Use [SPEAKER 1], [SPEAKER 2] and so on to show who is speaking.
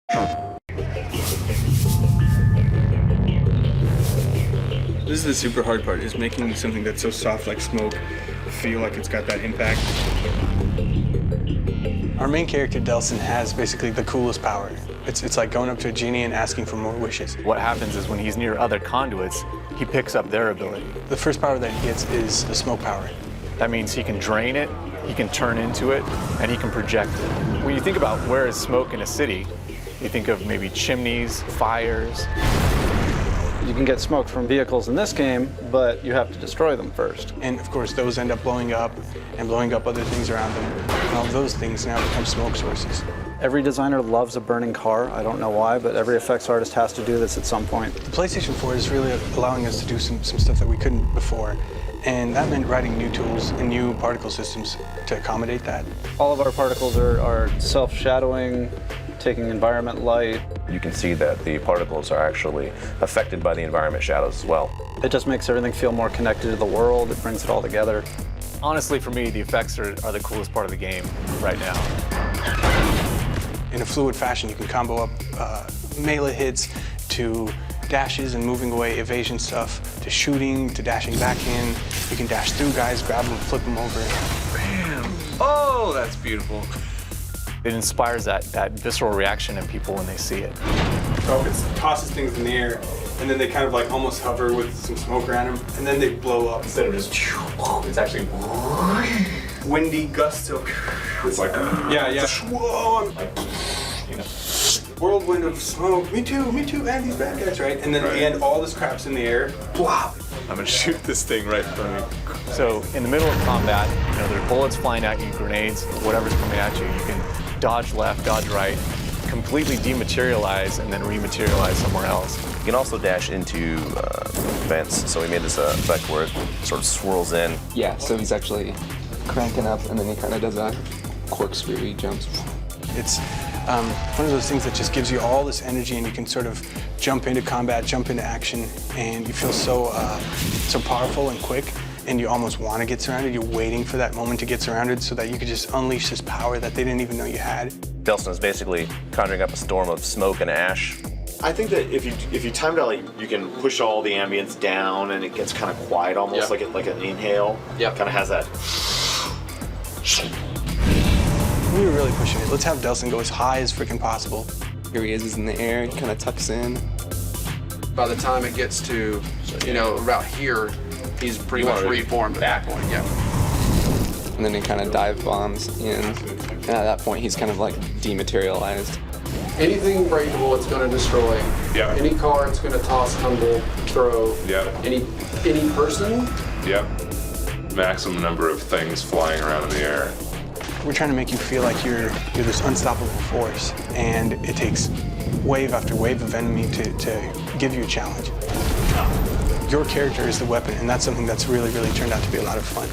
[SPEAKER 1] This is the super hard part, is making something that's so soft like smoke feel like it's got that impact. Our main character, Delson, has basically the coolest power. It's like going up to a genie and asking for more wishes.
[SPEAKER 2] What happens is when he's near other conduits, he picks up their ability.
[SPEAKER 1] The first power that he gets is the smoke power.
[SPEAKER 2] That means he can drain it, he can turn into it, and he can project it. When you think about where is smoke in a city, you think of maybe chimneys, fires.
[SPEAKER 3] You can get smoke from vehicles in this game, but you have to destroy them first.
[SPEAKER 1] And of course, those end up blowing up and blowing up other things around them. And all those things now become smoke sources.
[SPEAKER 3] Every designer loves a burning car. I don't know why, but every effects artist has to do this at some point.
[SPEAKER 1] The PlayStation 4 is really allowing us to do some stuff that we couldn't before. And that meant writing new tools and new particle systems to accommodate that.
[SPEAKER 3] All of our particles are self-shadowing, taking environment light.
[SPEAKER 4] You can see that the particles are actually affected by the environment shadows as well.
[SPEAKER 3] It just makes everything feel more connected to the world. It brings it all together.
[SPEAKER 2] Honestly, for me, the effects are the coolest part of the game right now.
[SPEAKER 1] In a fluid fashion, you can combo up melee hits to dashes and moving away evasion stuff, to shooting, to dashing back in. You can dash through guys, grab them, flip them over.
[SPEAKER 5] Bam! Oh, that's beautiful.
[SPEAKER 2] It inspires that visceral reaction in people when they see it.
[SPEAKER 1] So it tosses things in the air, and then they kind of like almost hover with some smoke around them, and then they blow up. Instead of just, it's actually windy gusts of, it's like, whoa, like, you know, whirlwind of smoke. Me too, and these bad guys, right? And then at the end, all this crap's in the air, plop.
[SPEAKER 5] I'm gonna shoot this thing right in front of me.
[SPEAKER 2] So in the middle of combat, you know, there are bullets flying at you, grenades, whatever's coming at you. You can dodge left, dodge right, completely dematerialize, and then rematerialize somewhere else.
[SPEAKER 4] You can also dash into vents, so we made this effect where it sort of swirls in.
[SPEAKER 6] Yeah, so he's actually cranking up, and then he kind of does a corkscrew, he jumps.
[SPEAKER 1] It's one of those things that just gives you all this energy, and you can sort of jump into combat, jump into action, and you feel so powerful and quick, and you almost want to get surrounded. You're waiting for that moment to get surrounded so that you could just unleash this power that they didn't even know you had.
[SPEAKER 4] Delson is basically conjuring up a storm of smoke and ash.
[SPEAKER 7] I think that if you timed out, like, you can push all the ambience down and it gets kind of quiet, almost like an inhale. Yeah, kind of has that.
[SPEAKER 1] We were really pushing it. Let's have Delson go as high as freaking possible.
[SPEAKER 6] Here he is in the air, he kind of tucks in.
[SPEAKER 8] By the time it gets to, you know, about here, he's pretty much reformed at that point, yeah.
[SPEAKER 6] And then he kind of dive bombs in. And at that point, he's kind of like dematerialized.
[SPEAKER 8] Anything breakable, it's going to destroy.
[SPEAKER 5] Yeah.
[SPEAKER 8] Any car, it's going to toss, tumble, throw.
[SPEAKER 5] Yeah.
[SPEAKER 8] Any person.
[SPEAKER 5] Yep. Maximum number of things flying around in the air.
[SPEAKER 1] We're trying to make you feel like you're this unstoppable force, and it takes wave after wave of enemy to give you a challenge. Your character is the weapon, and that's something that's really, really turned out to be a lot of fun.